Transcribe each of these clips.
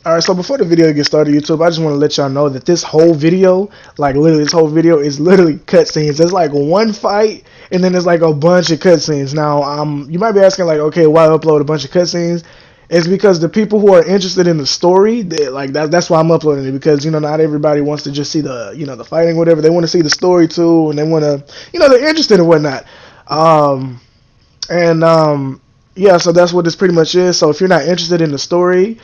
All right, so before the video gets started, YouTube, I just want to let y'all know that this whole video, like literally this whole video, is literally cutscenes. There's like one fight, and then there's like a bunch of cutscenes. Now, you might be asking like, okay, why upload a bunch of cutscenes? It's because the people who are interested in the story, that's why I'm uploading it, because not everybody wants to just see the fighting, whatever. They want to see the story too, and they want to they're interested in whatnot. And yeah, so that's what this pretty much is. So if you're not interested in the story,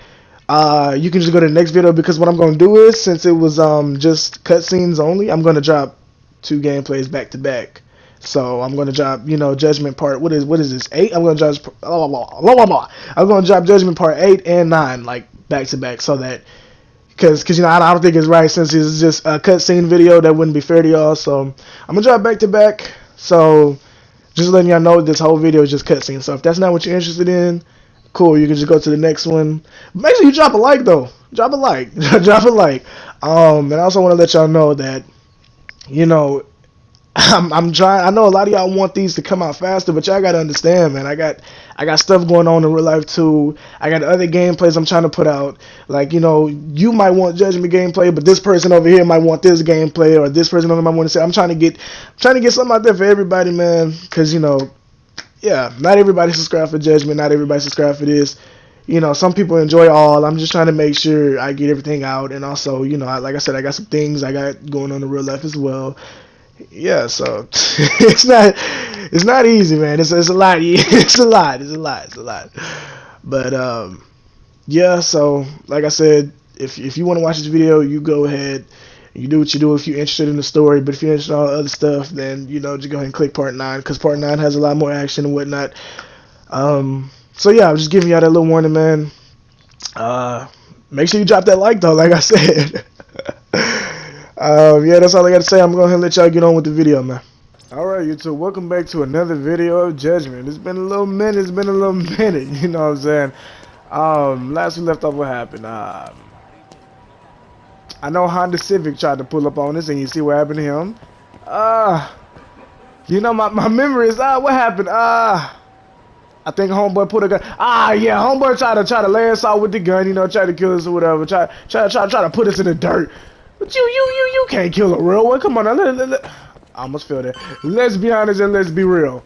you can just go to the next video, because what I'm going to do is, since it was just cutscenes only, I'm going to drop two gameplays back to back. So I'm going to drop, Judgment Part. What is this? 8. I'm going to drop. I'm going to drop Judgment Part 8 and 9 like back to back, so that because I don't think it's right, since it's just a cutscene video. That wouldn't be fair to y'all. So I'm gonna drop back to back. So just letting y'all know this whole video is just cutscene. So if that's not what you're interested in, cool, you can just go to the next one. Make sure you drop a like though. Drop a like. Drop a like. And I also want to let y'all know that, I'm trying. I know a lot of y'all want these to come out faster, but y'all gotta understand, man. I got stuff going on in real life too. I got other gameplays I'm trying to put out. Like, you might want Judgment gameplay, but this person over here might want this gameplay, or this person over here might want to say. I'm trying to get something out there for everybody, man. Because yeah, not everybody subscribe for Judgment. Not everybody subscribe for this. Some people enjoy all. I'm just trying to make sure I get everything out, and also, like I said, I got some things I got going on in real life as well. Yeah, so it's not easy, man. It's a lot. It's a lot. But yeah. So like I said, if you want to watch this video, you go ahead. You do what you do if you're interested in the story. But if you're interested in all the other stuff, then just go ahead and click Part 9, because Part 9 has a lot more action and whatnot. So yeah, I'm just giving y'all that little warning, man. Make sure you drop that like though, like I said. Yeah, that's all I got to say. I'm going to let y'all get on with the video, man. Alright, YouTube, welcome back to another video of Judgment. It's been a little minute, you know what I'm saying? Last we left off, what happened? I know Honda Civic tried to pull up on us, and you see what happened to him. My memory is, what happened? I think homeboy put a gun. Yeah, homeboy tried to lay us out with the gun, try to kill us or whatever. Try to put us in the dirt. But you can't kill a real one. Come on now. I almost feel that. Let's be honest and let's be real.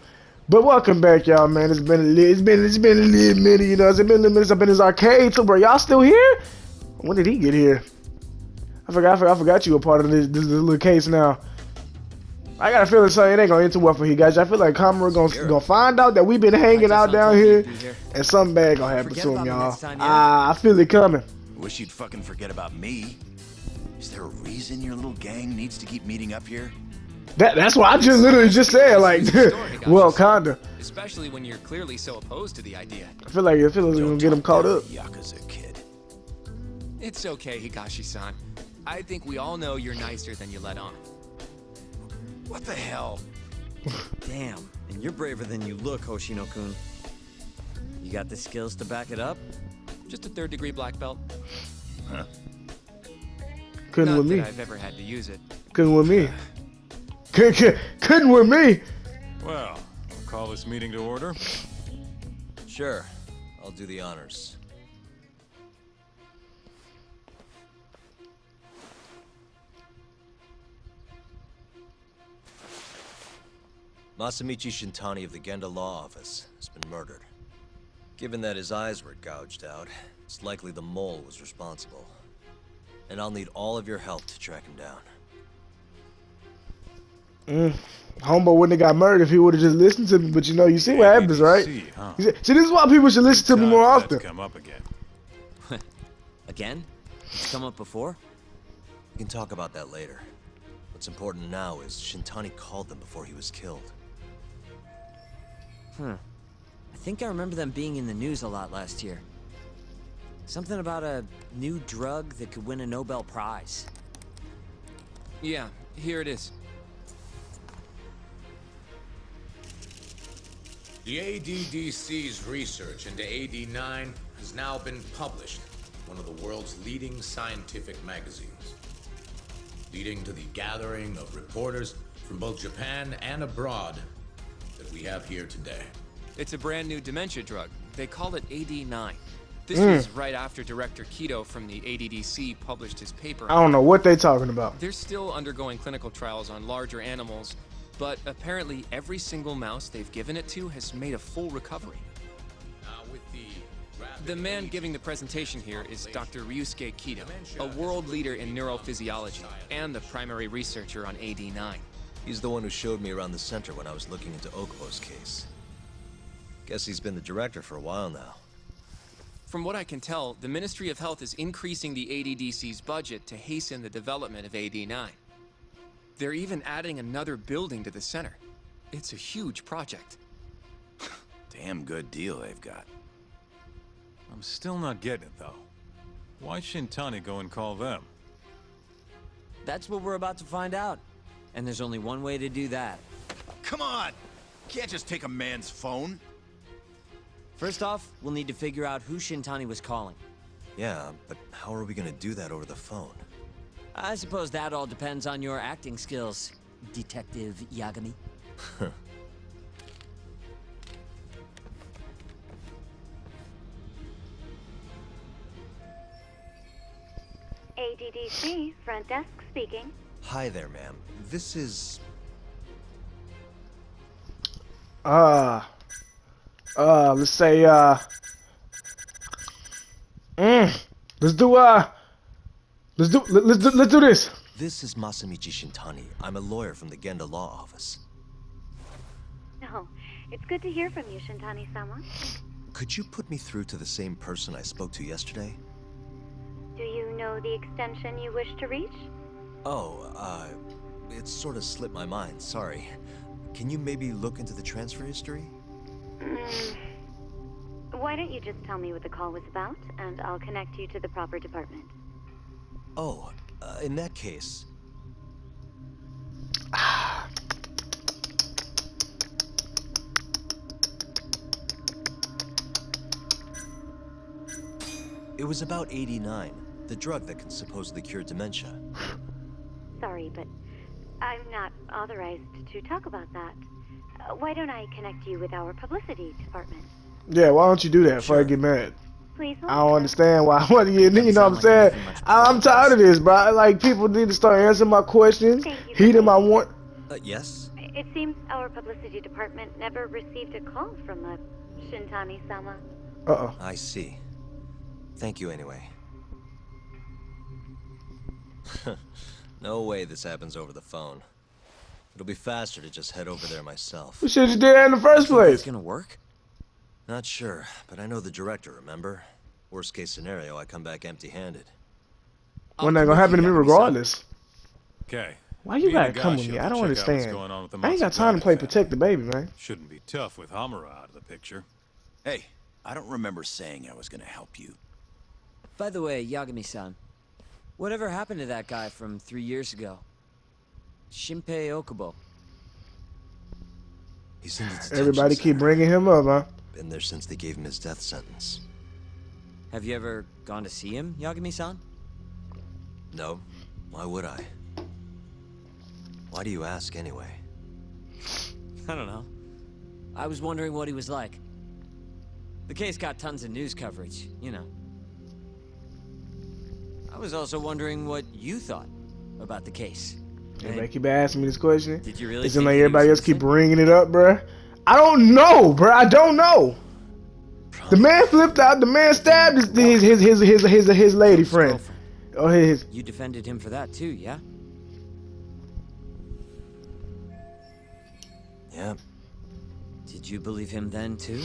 But welcome back, y'all, man. It's been a little minute. It's been a little minute up in this arcade too, bro. Y'all still here? When did he get here? I forgot you were part of this little case now. I got a feeling something ain't gonna end too well for you guys. I feel like Kamara gonna find out that we've been hanging out down here, and something bad gonna happen to him, y'all. I feel it coming. Wish you'd fucking forget about me. Is there a reason your little gang needs to keep meeting up here? That's what I just literally just said, like, well, kinda. Especially when you're clearly so opposed to the idea. I feel like we're gonna get him caught up. Yakuza kid. It's okay, Higashi-san. I think we all know you're nicer than you let on. What the hell? Damn, and you're braver than you look, Hoshino-kun. You got the skills to back it up? Just a 3rd-degree black belt. Huh? Couldn't Not with me. that I've ever had to use it. Couldn't with me. Couldn't with me. Well, I'll call this meeting to order. Sure, I'll do the honors. Masamichi Shintani of the Genda Law Office has been murdered. Given that his eyes were gouged out, it's likely the mole was responsible. And I'll need all of your help to track him down. Homeboy wouldn't have got murdered if he would have just listened to me, but you see what happens, right? Huh? See, this is why people should listen to me more often. Come up again. Again? It's come up before? We can talk about that later. What's important now is Shintani called them before he was killed. I think I remember them being in the news a lot last year. Something about a new drug that could win a Nobel Prize. Yeah, here it is. The ADDC's research into AD9 has now been published in one of the world's leading scientific magazines, leading to the gathering of reporters from both Japan and abroad that we have here today. It's a brand new dementia drug. They call it AD9. This was right after Director Keto from the ADDC published his paper. I don't know what they talking about. They're still undergoing clinical trials on larger animals, but apparently every single mouse they've given it to has made a full recovery. With The man giving the presentation here is Dr. Ryusuke Keto, a world leader in neurophysiology and the primary researcher on AD9. He's the one who showed me around the center when I was looking into Okubo's case. Guess he's been the director for a while now. From what I can tell, the Ministry of Health is increasing the ADDC's budget to hasten the development of AD9. They're even adding another building to the center. It's a huge project. Damn good deal they've got. I'm still not getting it, though. Why Shintani go and call them? That's what we're about to find out. And there's only one way to do that. Come on! Can't just take a man's phone. First off, we'll need to figure out who Shintani was calling. Yeah, but how are we gonna do that over the phone? I suppose that all depends on your acting skills, Detective Yagami. ADDC, front desk speaking. Hi there, ma'am. This is... let's say, let's do this. This is Masamichi Shintani. I'm a lawyer from the Genda Law Office. No, it's good to hear from you, Shintani-sama. Could you put me through to the same person I spoke to yesterday? Do you know the extension you wish to reach? Oh, it sort of slipped my mind, sorry. Can you maybe look into the transfer history? Why don't you just tell me what the call was about, and I'll connect you to the proper department. Oh, in that case... It was about AD9, the drug that can supposedly cure dementia. Sorry, but I'm not authorized to talk about that. Why don't I connect you with our publicity department? Yeah, why don't you do that before I get mad? Please hold. I don't understand why. What you know what I'm saying? I'm tired of this, bro. Like, people need to start answering my questions, heeding my want. Yes? It seems our publicity department never received a call from a Shintani-sama. I see. Thank you anyway. No way this happens over the phone. It'll be faster to just head over there myself. We should have did that in the first place. It's gonna work? Not sure, but I know the director, remember? Worst case scenario, I come back empty-handed. When that gonna happen to me regardless. Okay. Why you gotta come with me? I don't understand. I ain't got time to play protect the baby, man. Shouldn't be tough with Hamura out of the picture. Hey, I don't remember saying I was gonna help you. By the way, Yagami-san, whatever happened to that guy from 3 years ago? Shinpei Okubo. He's in the detention Everybody keep center. bringing him up, huh? Been there since they gave him his death sentence. Have you ever gone to see him, Yagami-san? No. Why would I? Why do you ask anyway? I don't know. I was wondering what he was like. The case got tons of news coverage, you know. I was also wondering what you thought about the case. Everybody keep asking me this question. Did you really It seems think like he was everybody else keep innocent? bringing it up, bruh. I don't know, bruh. I don't know. The man flipped out. The man stabbed his lady friend. Oh, his. You defended him for that too, yeah? Yeah. Did you believe him then too?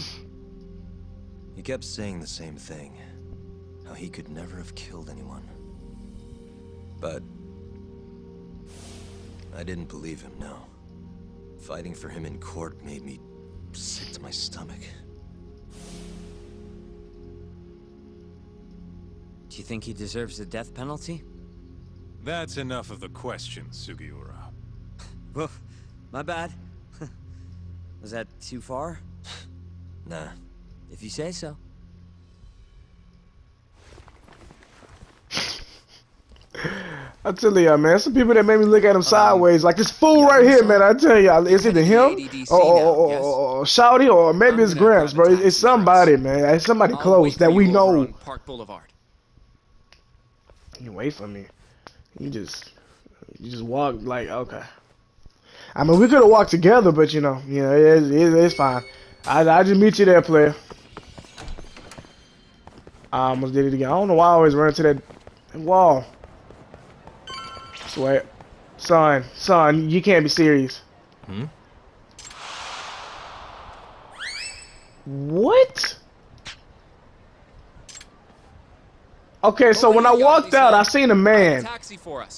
He kept saying the same thing. How he could never have killed anyone. But I didn't believe him, no. Fighting for him in court made me sick to my stomach. Do you think he deserves the death penalty? That's enough of the questions, Sugiura. Woof, my bad. Was that too far? Nah. If you say so. I tell y'all, man, some people that made me look at him sideways, like this fool right here, man. I tell y'all, is it him or Shouty, or maybe it's Gramps, bro? It's somebody, man. It's somebody close that we know. Park Boulevard. You wait for me. You just walk like, okay. I mean, we could have walked together, but you know, it's fine. I just meet you there, player. I almost did it again. I don't know why I always run into that wall. Swear. Son, you can't be serious. What? Okay, so when I walked out, I seen a man.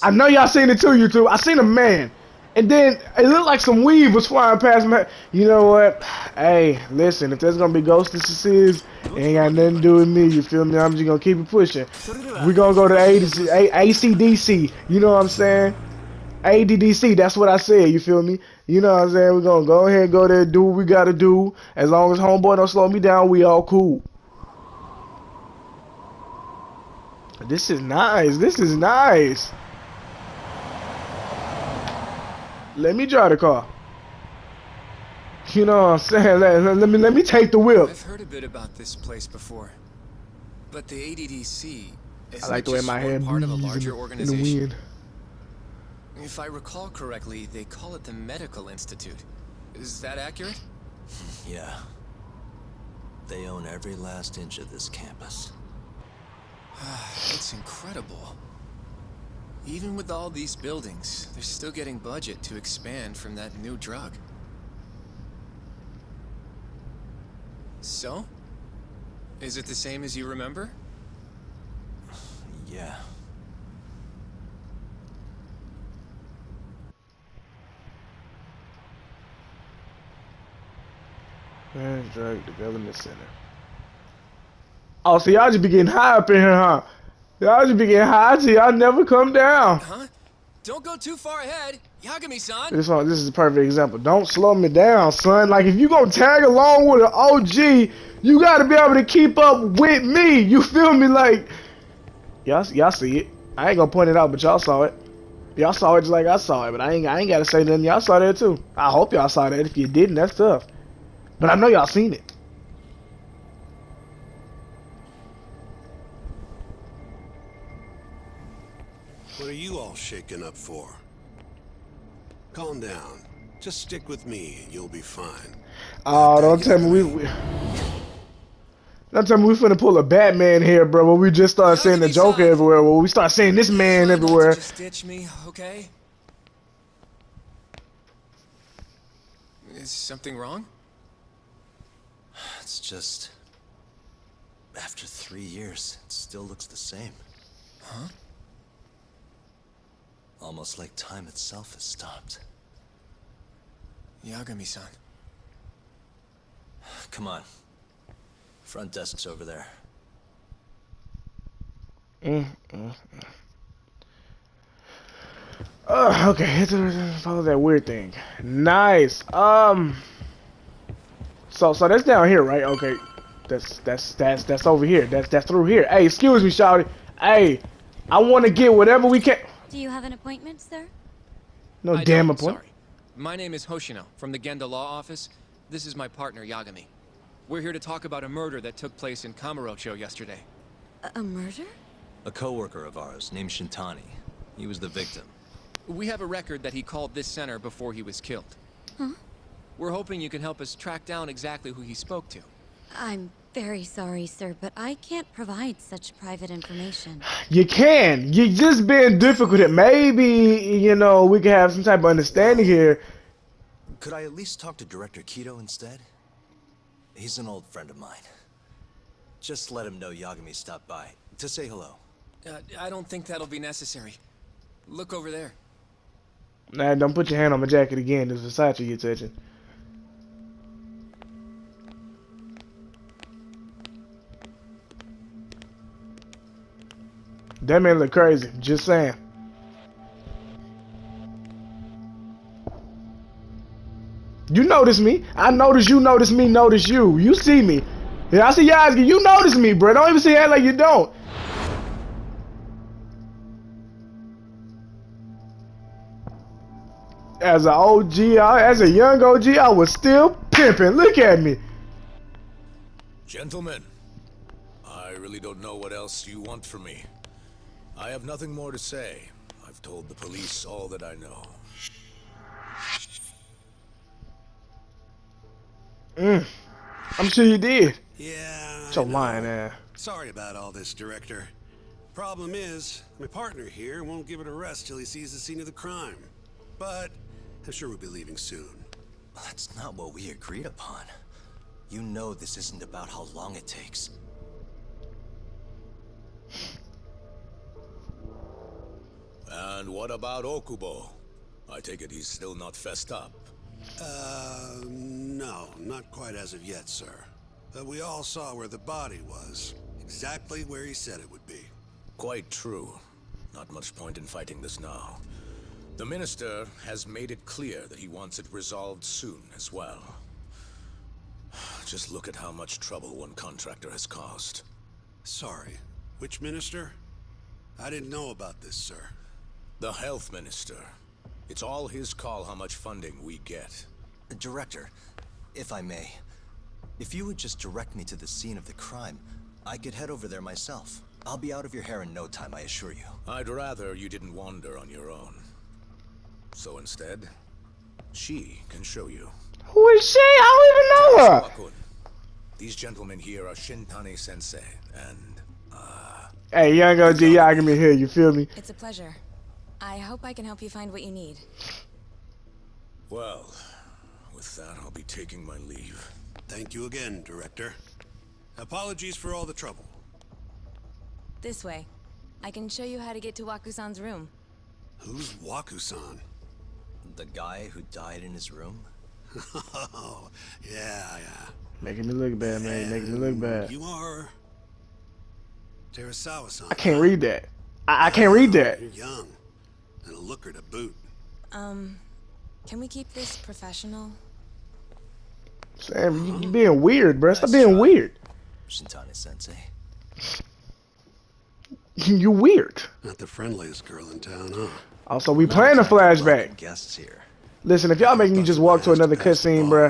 I know y'all seen it too, you two. I seen a man. And then it looked like some weave was flying past me. You know what? Hey, listen, if there's gonna be ghostesses, it ain't got nothing to do with me, you feel me? I'm just gonna keep it pushing. We're gonna go to ACDC, you know what I'm saying? ADDC, that's what I said, you feel me? You know what I'm saying? We're gonna go ahead and go there and do what we gotta do. As long as homeboy don't slow me down, we all cool. This is nice. This is nice. Let me drive the car. You know what I'm saying? Let me take the whip. I've heard a bit about this place before, but the ADDC is I like the way my head part of a moves larger in the organization. wind. If I recall correctly, they call it the Medical Institute. Is that accurate? Yeah. They own every last inch of this campus. It's incredible. Even with all these buildings, they're still getting budget to expand from that new drug. So? Is it the same as you remember? Yeah. Drug Development Center. Oh, so y'all just be getting high up in here, huh? Y'all just be getting high till y'all never come down. Huh? Don't go too far ahead. Yagami-san. This is a perfect example. Don't slow me down, son. Like, if you gonna tag along with an OG, you gotta be able to keep up with me. You feel me? Like, y'all see it. I ain't gonna point it out, but y'all saw it. Y'all saw it just like I saw it, but I ain't gotta say nothing. Y'all saw that too. I hope y'all saw that. If you didn't, that's tough. But I know y'all seen it. What are you all shaken up for? Calm down. Just stick with me and you'll be fine. Oh, don't tell me we finna pull a Batman here, bro. Where we just start saying the Joker everywhere. Where we start saying this man everywhere. Just ditch me, okay? Is something wrong? It's just... after 3 years, it still looks the same. Huh? Almost like time itself has stopped. Yagami-san. Come on. Front desk's over there. Okay. Follow that weird thing. Nice. So that's down here, right? Okay. That's over here. That's through here. Hey, excuse me, shawty. Hey, I want to get whatever we can. Do you have an appointment, sir? No I damn don't, appointment. sorry. My name is Hoshino, from the Genda Law Office. This is my partner, Yagami. We're here to talk about a murder that took place in Kamurocho yesterday. A murder? A coworker of ours named Shintani. He was the victim. We have a record that he called this center before he was killed. Huh? We're hoping you can help us track down exactly who he spoke to. I'm very sorry, sir, but I can't provide such private information. You can. You just being difficult. Maybe, you know, we can have some type of understanding here. Could I at least talk to Director Keto instead? He's an old friend of mine. Just let him know Yagami stopped by to say hello. I don't think that'll be necessary. Look over there. Nah, don't put your hand on my jacket again. This Versace you're touching. That man look crazy. Just saying. You notice me. I notice you notice me, notice you. You see me. Yeah, I see y'all. You notice me, bro. Don't even say that like you don't. As an OG, as a young OG, I was still pimping. Look at me. Gentlemen, I really don't know what else you want from me. I have nothing more to say. I've told the police all that I know. I'm sure you did. Yeah, So I know. lying ass. Sorry about all this, Director. Problem is, my partner here won't give it a rest till he sees the scene of the crime. But I'm sure we'll be leaving soon. That's not what we agreed upon. You know this isn't about how long it takes. And what about Okubo? I take it he's still not fessed up. No, not quite as of yet, sir. But we all saw where the body was. Exactly where he said it would be. Quite true. Not much point in fighting this now. The Minister has made it clear that he wants it resolved soon as well. Just look at how much trouble one contractor has caused. Sorry, which minister? I didn't know about this, sir. The Health Minister. It's all his call how much funding we get. Director, if I may, if you would just direct me to the scene of the crime, I could head over there myself. I'll be out of your hair in no time, I assure you. I'd rather you didn't wander on your own. So instead, she can show you. Who is she? I don't even know her. Waku, these gentlemen here are Shintani Sensei, and, Hey, young OG, y'all give me here, you feel me? It's a pleasure. I hope I can help you find what you need. well, with that, I'll be taking my leave. Thank you again, Director. Apologies for all the trouble. This way. I can show you how to get to Waku-san's room. Who's Waku-san? The guy who died in his room? Oh, yeah. Making me look bad, man. Making me look bad. You are... Terasawa-san. I can't read that. I can't read that. You're young. And a looker to boot. Can we keep this professional? Sam, you being weird, bro. Stop being weird. Shintani Sensei. You weird. Not the friendliest girl in town, huh? Also, we playing a flashback. Guests here. Listen, if y'all making me just walk to another cutscene, bro,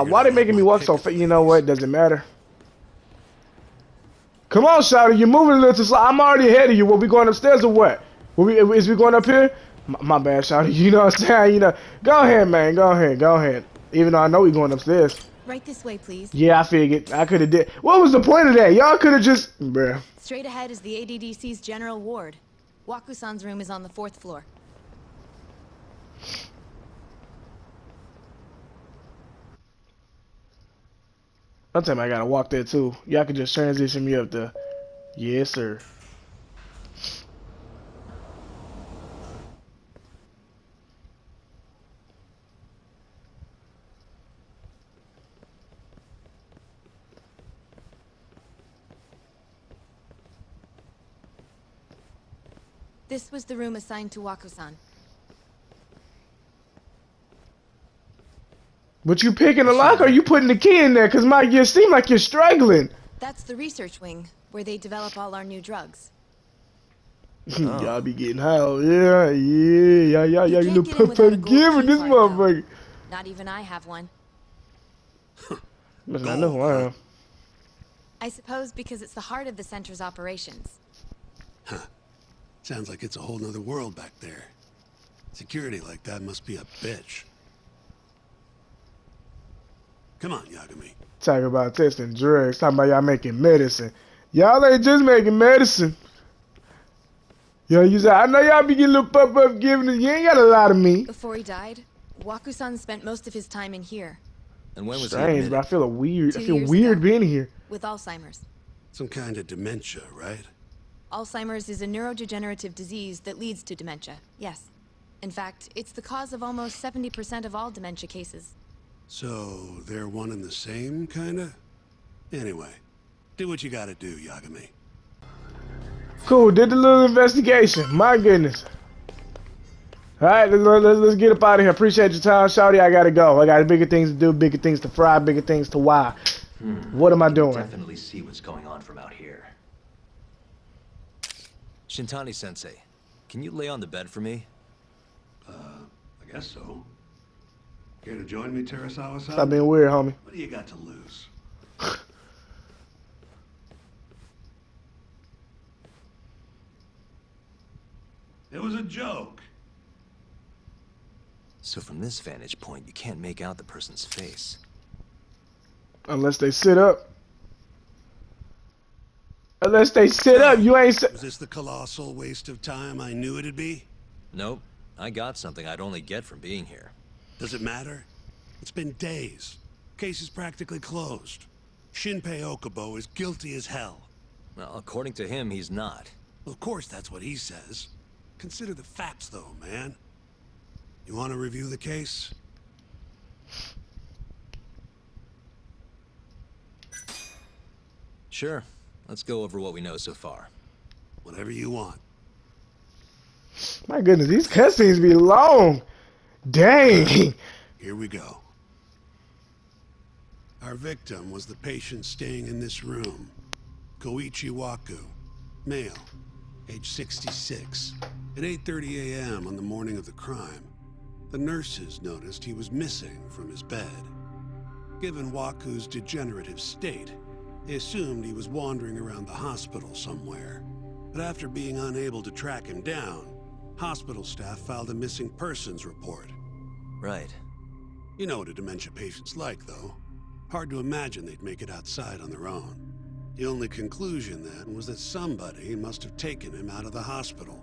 why they making me walk so fast? You know what? Doesn't matter. Come on, Shawty, you're moving a little too slow. I'm already ahead of you. Will we going upstairs or what? Is we going up here? My bad, Shawty. You know what I'm saying? You know, go ahead, man. Go ahead. Even though I know we going upstairs. Right this way, please. Yeah, I figured. I could have did. What was the point of that? Y'all could have just, bruh. Straight ahead is the ADDC's general ward. Waku-san's room is on the 4th floor. Sometimes I gotta walk there too. Y'all could just transition me up there. Yes, sir. This was the room assigned to Waku-san. But you picking the lock or you putting the key in there? Cause you seem like you're struggling. That's the research wing, where they develop all our new drugs. Y'all be getting high. Yeah. You know, forgiving this motherfucker. Not even I have one. I know who I am. I suppose because it's the heart of the center's operations. Huh. Sounds like it's a whole nother world back there. Security like that must be a bitch. Come on, Yagami. Talk about testing drugs. Talking about y'all making medicine. Y'all ain't just making medicine. Yo, you say, I know y'all be getting a little puff giving it. You ain't got a lot of me. Before he died, Waku-san spent most of his time in here. And when was strange, he but I feel weird. I 2 feel years weird ago, being here. With Alzheimer's. Some kind of dementia, right? Alzheimer's is a neurodegenerative disease that leads to dementia, yes. In fact, it's the cause of almost 70% of all dementia cases. So, they're one and the same, kinda? Anyway, do what you gotta do, Yagami. Cool, did the little investigation. My goodness. Alright, let's get up out of here. Appreciate your time, Shawty. I gotta go. I got bigger things to do, bigger things to fry, bigger things to why. What am I doing? Definitely see what's going on from out here. Shintani Sensei, can you lay on the bed for me? I I guess so. Care to join me, Terasawa-san? Stop being weird, homie. What do you got to lose? It was a joke. So from this vantage point, you can't make out the person's face. Unless they sit up. Unless they sit up, you ain't Was this the colossal waste of time I knew it'd be? Nope. I got something I'd only get from being here. Does it matter? It's been days. Case is practically closed. Shinpei Okubo is guilty as hell. Well, according to him, he's not. Well, of course that's what he says. Consider the facts, though, man. You want to review the case? Sure. Let's go over what we know so far. Whatever you want. My goodness, these cutscenes be long. Dang. Here we go. Our victim was the patient staying in this room. Koichi Waku, male, age 66. At 8:30 a.m. on the morning of the crime, the nurses noticed he was missing from his bed. Given Waku's degenerative state, they assumed he was wandering around the hospital somewhere. But after being unable to track him down, hospital staff filed a missing persons report. Right. You know what a dementia patient's like, though. Hard to imagine they'd make it outside on their own. The only conclusion then was that somebody must have taken him out of the hospital.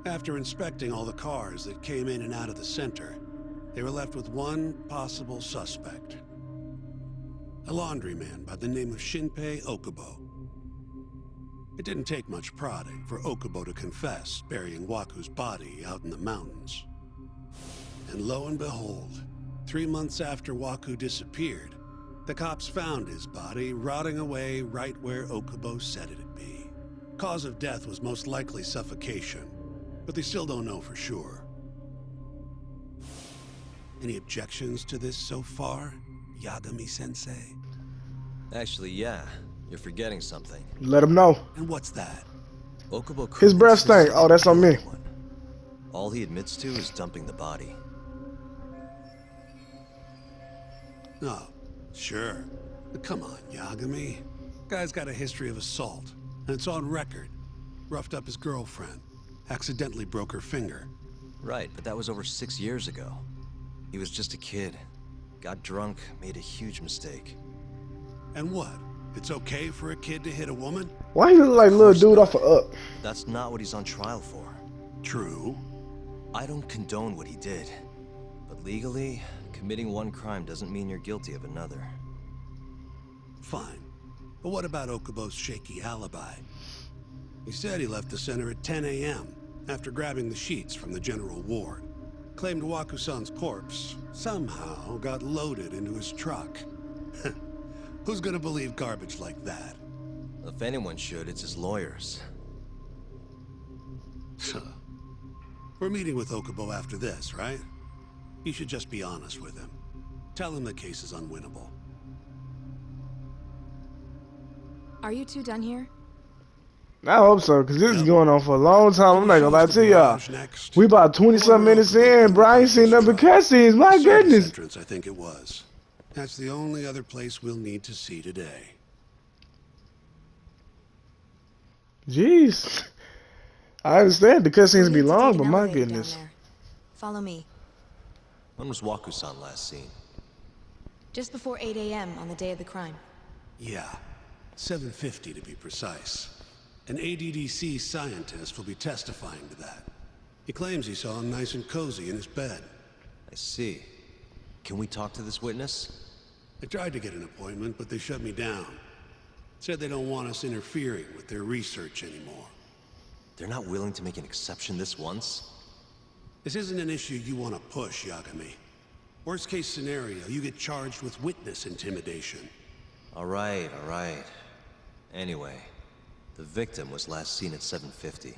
After inspecting all the cars that came in and out of the center, they were left with one possible suspect. A laundryman by the name of Shinpei Okubo. It didn't take much prodding for Okubo to confess burying Waku's body out in the mountains. And lo and behold, 3 months after Waku disappeared, the cops found his body rotting away right where Okubo said it'd be. Cause of death was most likely suffocation, but they still don't know for sure. Any objections to this so far, Yagami-sensei? Actually, yeah. You're forgetting something. Let him know. And what's that? Okubo His breath couldn't stank. Oh, that's on me. kill anyone. All he admits to is dumping the body. Oh, sure. But come on, Yagami. Guy's got a history of assault, and it's on record. Roughed up his girlfriend. Accidentally broke her finger. Right, but that was over 6 years ago. He was just a kid. Got drunk, made a huge mistake. And what? It's okay for a kid to hit a woman? Why he look like little dude off of Up? That's not what he's on trial for. True. I don't condone what he did. But legally, committing one crime doesn't mean you're guilty of another. Fine. But what about Okubo's shaky alibi? He said he left the center at 10 a.m. after grabbing the sheets from the general ward. Claimed Waku-san's corpse somehow got loaded into his truck. Who's gonna believe garbage like that? If anyone should, it's his lawyers. We're meeting with Okubo after this, right? You should just be honest with him. Tell him the case is unwinnable. Are you two done here? I hope so, because this is going on for a long time. I'm not gonna lie to y'all. Next. We about 20-something minutes in, bro. I ain't seen nothing but cutscenes. My goodness. Entrance, I think it was. That's the only other place we'll need to see today. Jeez. I understand the cutscenes be We need to long, take but an my elevator down goodness. there. Follow me. When was Waku-san last seen? Just before 8 a.m. on the day of the crime. Yeah, 7:50 to be precise. An ADDC scientist will be testifying to that. He claims he saw him nice and cozy in his bed. I see. Can we talk to this witness? I tried to get an appointment, but they shut me down. Said they don't want us interfering with their research anymore. They're not willing to make an exception this once? This isn't an issue you want to push, Yagami. Worst case scenario, you get charged with witness intimidation. All right. Anyway, the victim was last seen at 7:50.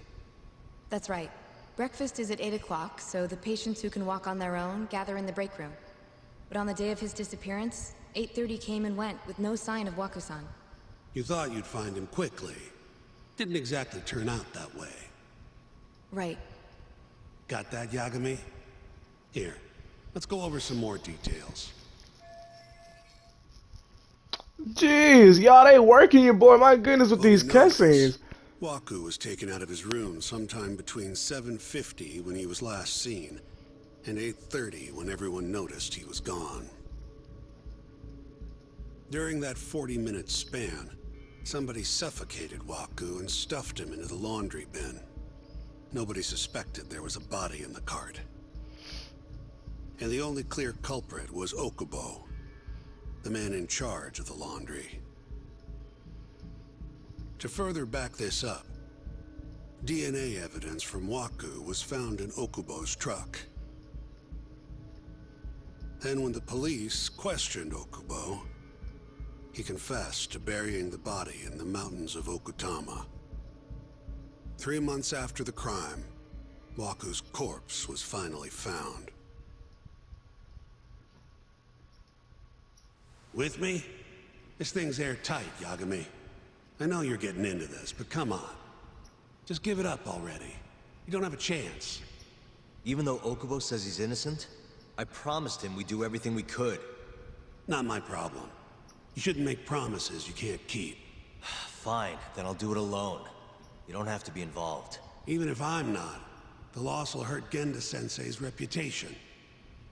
That's right. Breakfast is at 8 o'clock, so the patients who can walk on their own gather in the break room. But on the day of his disappearance, 8:30 came and went with no sign of Waku-san. You thought you'd find him quickly. Didn't exactly turn out that way. Right. Got that, Yagami? Here, let's go over some more details. Jeez, y'all, they working your boy. My goodness, with these cutscenes. Waku was taken out of his room sometime between 7:50 when he was last seen, and 8:30 when everyone noticed he was gone. During that 40-minute span, somebody suffocated Waku and stuffed him into the laundry bin. Nobody suspected there was a body in the cart. And the only clear culprit was Okubo, the man in charge of the laundry. To further back this up, DNA evidence from Waku was found in Okubo's truck. Then when the police questioned Okubo, he confessed to burying the body in the mountains of Okutama. 3 months after the crime, Waku's corpse was finally found. With me? This thing's airtight, Yagami. I know you're getting into this, but come on. Just give it up already. You don't have a chance. Even though Okubo says he's innocent, I promised him we'd do everything we could. Not my problem. You shouldn't make promises you can't keep. Fine, then I'll do it alone. You don't have to be involved. Even if I'm not, the loss will hurt Genda-sensei's reputation.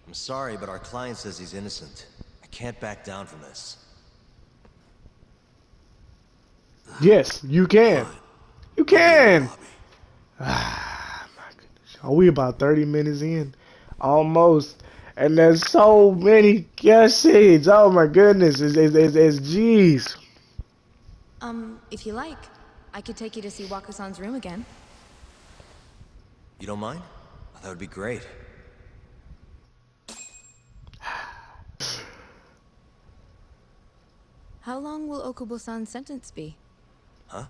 I'm sorry, but our client says he's innocent. I can't back down from this. Yes, you can. You can. Ah, my goodness. Are we about 30 minutes in? Almost. And there's so many cutscenes. Oh my goodness. It's jeez. If you like, I could take you to see Waku-san's room again. You don't mind? That would be great. How long will Okubo-san's sentence be? Huh?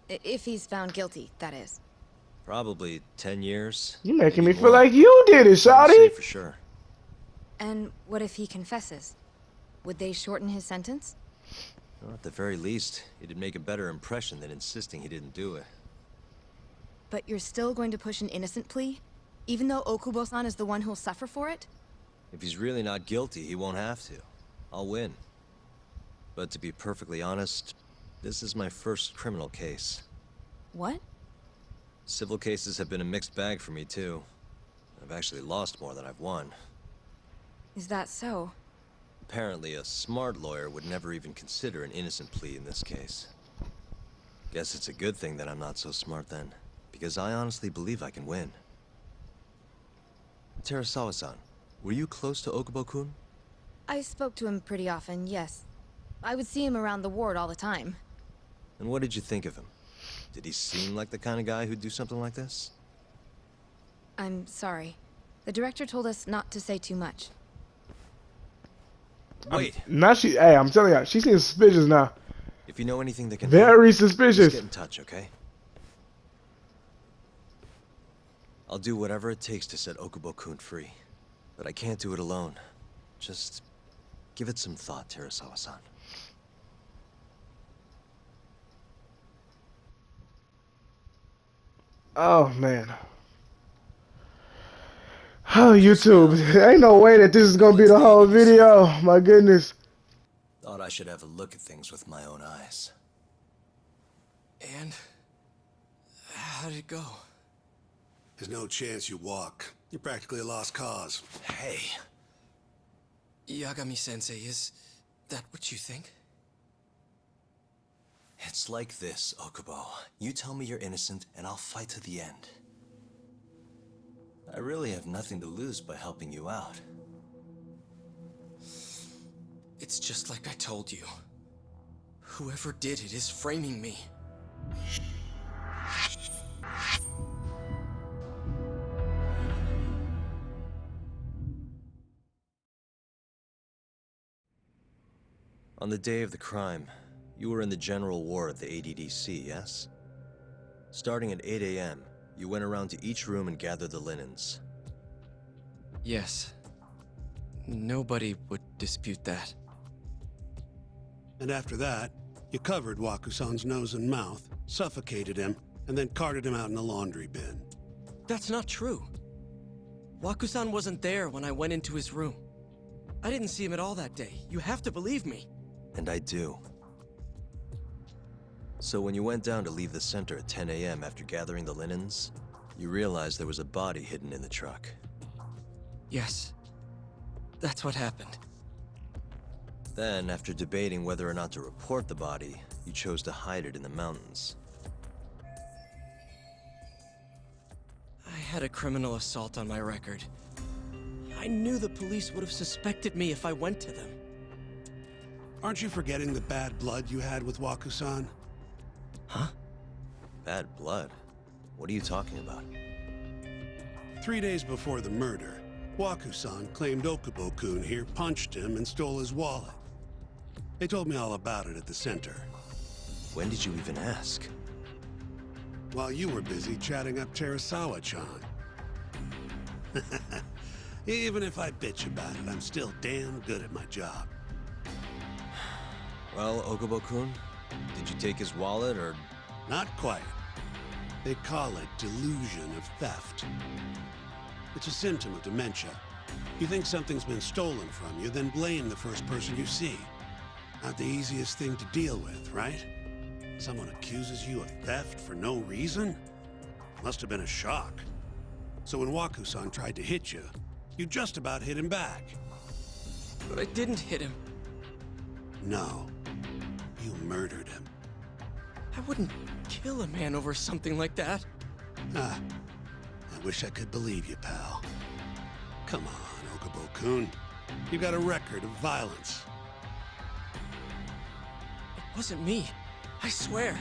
If he's found guilty, that is. Probably 10 years. You making me feel like you did it, shawty. For sure. And what if he confesses? Would they shorten his sentence? Well, at the very least, it'd make a better impression than insisting he didn't do it. But you're still going to push an innocent plea? Even though Okubo-san is the one who'll suffer for it? If he's really not guilty, he won't have to. I'll win. But to be perfectly honest, this is my first criminal case. What? Civil cases have been a mixed bag for me, too. I've actually lost more than I've won. Is that so? Apparently, a smart lawyer would never even consider an innocent plea in this case. Guess it's a good thing that I'm not so smart then, because I honestly believe I can win. Terasawa-san, were you close to Okubo-kun? I spoke to him pretty often, yes. I would see him around the ward all the time. And what did you think of him? Did he seem like the kind of guy who'd do something like this? I'm sorry. The director told us not to say too much. Wait. Hey, I'm telling you, she seems suspicious now. If you know anything that can very help, suspicious. Just get in touch, okay? I'll do whatever it takes to set Okubo-kun free. But I can't do it alone. Just give it some thought, Terasawa-san. Oh, man. Oh, YouTube. Ain't no way that this is going to be the whole video. My goodness. Thought I should have a look at things with my own eyes. And? How did it go? There's no chance you walk. You're practically a lost cause. Hey. Yagami-sensei, is that what you think? It's like this, Okubo. You tell me you're innocent, and I'll fight to the end. I really have nothing to lose by helping you out. It's just like I told you. Whoever did it is framing me. On the day of the crime, you were in the general ward of the ADDC, yes? Starting at 8 a.m., you went around to each room and gathered the linens. Yes. Nobody would dispute that. And after that, you covered Waku-san's nose and mouth, suffocated him, and then carted him out in the laundry bin. That's not true. Waku-san wasn't there when I went into his room. I didn't see him at all that day. You have to believe me. And I do. So when you went down to leave the center at 10 a.m. after gathering the linens, you realized there was a body hidden in the truck. Yes. That's what happened. Then, after debating whether or not to report the body, you chose to hide it in the mountains. I had a criminal assault on my record. I knew the police would have suspected me if I went to them. Aren't you forgetting the bad blood you had with Waku-san? Huh? Bad blood? What are you talking about? 3 days before the murder, Waku-san claimed Okubo-kun here punched him and stole his wallet. They told me all about it at the center. When did you even ask? While you were busy chatting up Terasawa-chan. Even if I bitch about it, I'm still damn good at my job. Well, Okubo-kun, did you take his wallet, or...? Not quite. They call it delusion of theft. It's a symptom of dementia. You think something's been stolen from you, then blame the first person you see. Not the easiest thing to deal with, right? Someone accuses you of theft for no reason? Must have been a shock. So when Waku-san tried to hit you, you just about hit him back. But I didn't hit him. No. You murdered him. I wouldn't kill a man over something like that. Ah. I wish I could believe you, pal. Come on, Okubo-kun. You got a record of violence. It wasn't me. I swear.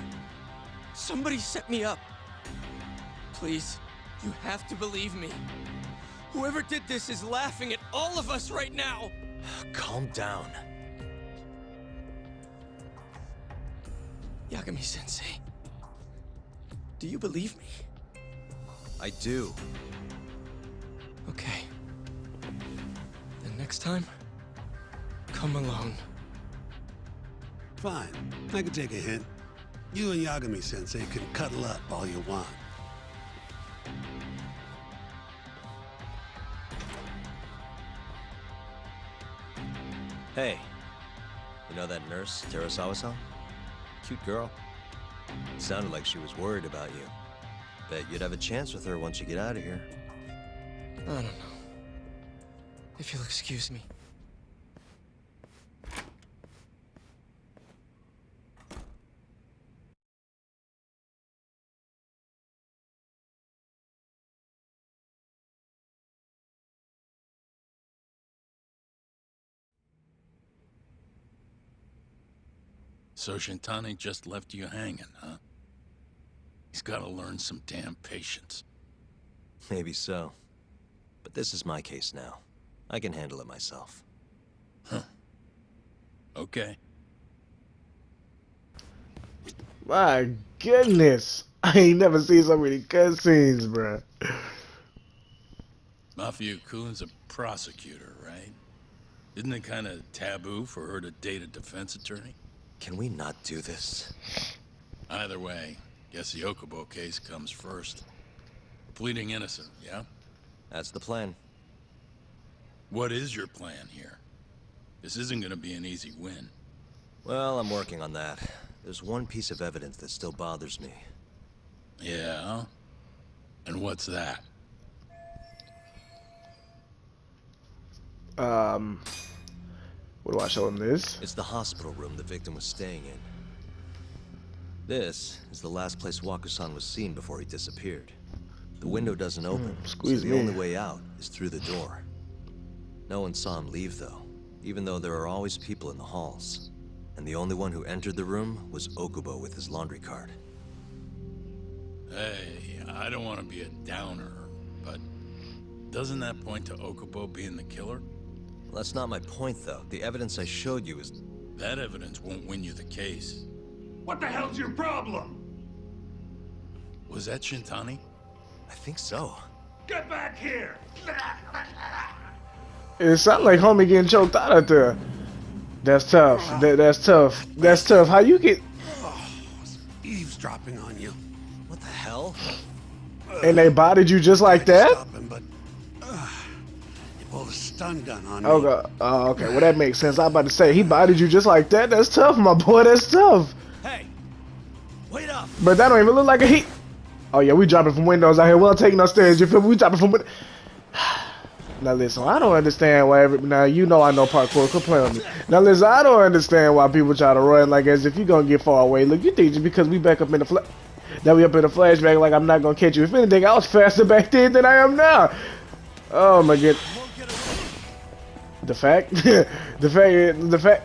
Somebody set me up. Please, you have to believe me. Whoever did this is laughing at all of us right now. Calm down. Yagami-sensei, do you believe me? I do. Okay. Then next time, come alone. Fine. I can take a hint. You and Yagami-sensei can cuddle up all you want. Hey, you know that nurse, Terasawa-san? Cute girl. Sounded like she was worried about you. Bet you'd have a chance with her once you get out of here. I don't know. If you'll excuse me. So Shintani just left you hanging, huh? He's gotta learn some damn patience. Maybe so. But this is my case now. I can handle it myself. Huh. Okay. My goodness. I ain't never seen so many cutscenes, bruh. Mafia-kun's a prosecutor, right? Isn't it kind of taboo for her to date a defense attorney? Can we not do this? Either way, guess the Okubo case comes first. Pleading innocent, yeah? That's the plan. What is your plan here? This isn't gonna be an easy win. Well, I'm working on that. There's one piece of evidence that still bothers me. Yeah? And what's that? What do I show him this? It's the hospital room the victim was staying in. This is the last place Waku-san was seen before he disappeared. The window doesn't open, so the only way out is through the door. No one saw him leave, though, even though there are always people in the halls. And the only one who entered the room was Okubo with his laundry cart. Hey, I don't want to be a downer, but doesn't that point to Okubo being the killer? Well, that's not my point, though. The evidence I showed you is... That evidence won't win you the case. What the hell's your problem? Was that Shintani? I think so. Get back here! It sounded like homie getting choked out there. That's tough. That's tough. That's tough. How you get... Eavesdropping on you. What the hell? And they bodied you just like that? Stop him, but stun gun on Oh me. god. Oh, okay. Well, that makes sense. I was about to say he bodied you just like that. That's tough, my boy. That's tough. Hey, wait up! But that don't even look like a heat. Oh yeah, we dropping from windows out here. We don't take no stairs. You feel me? We dropping from. Now listen, I don't understand why. Now you know I know parkour. Quit playing with me. Now listen, I don't understand why people try to run like as if you gonna get far away. Look, you think just because we back up in the that we up in the flashback, like I'm not gonna catch you. If anything, I was faster back then than I am now. Oh my god. The fact, the fact.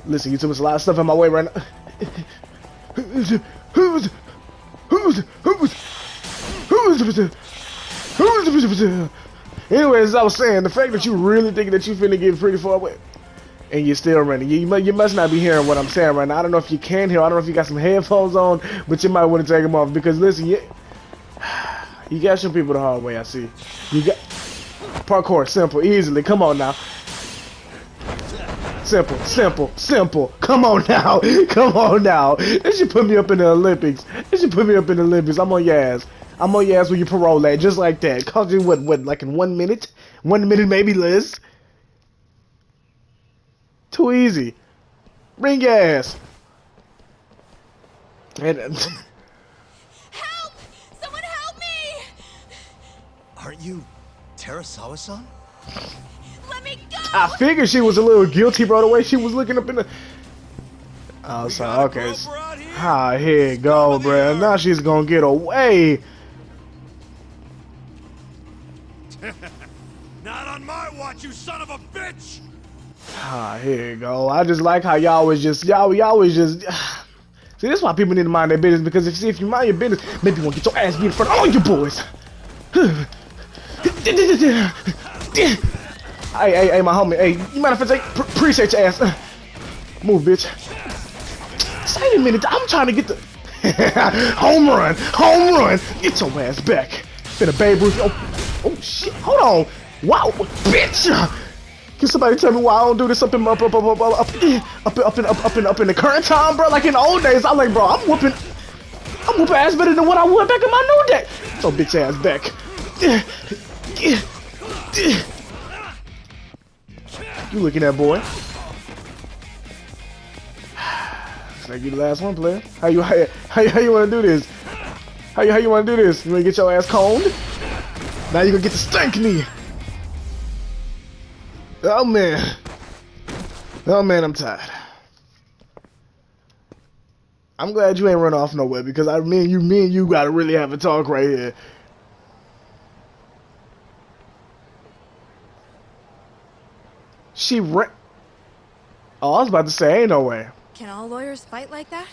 Listen, you took us a lot of stuff in my way right now. Anyways, as I was saying, the fact that you really think that you finna get pretty far away, and you're still running, you must not be hearing what I'm saying right now. I don't know if you can hear. I don't know if you got some headphones on, but you might want to take them off because listen, you got some people the hard way. I see. You got parkour, simple, easily. Come on now. Simple, simple, simple. Come on now. Come on now. They should put me up in the Olympics. They should put me up in the Olympics. I'm on your ass. I'm on your ass with your parole at, just like that. Cause you what, like in 1 minute? 1 minute maybe less? Too easy. Bring your ass. And, Help! Someone help me! Aren't you Terasawa-san? Let me go! I figured she was a little guilty, bro, the way she was looking up in the... Oh, so, okay. Ah, here you go, bro. Now she's gonna get away. Not on my watch, you son of a bitch! Ah, here you go. I just like how y'all was just... Y'all always just... See, this is why people need to mind their business, because if you mind your business, maybe you won't get your ass beat in front of all you boys. Hey, my homie. Hey, you mind if I take... Appreciate your ass. Move, bitch. Wait a minute. I'm trying to get the... Home run. Home run. Get your ass back. Been a Babe Ruth. Oh, shit. Hold on. Wow. Bitch. Can somebody tell me why I don't do this up in the current time, bro? Like in the old days, I'm like, bro, I'm whooping ass better than what I would back in my new day. So bitch ass back. You looking at, boy? Looks like you the last one, player. How you wanna do this? How you wanna do this? You wanna get your ass combed? Now you gonna get the stank knee. Oh man. Oh man, I'm tired. I'm glad you ain't run off nowhere because me and you gotta really have a talk right here. She ran. Oh, I was about to say, ain't no way. Can all lawyers fight like that?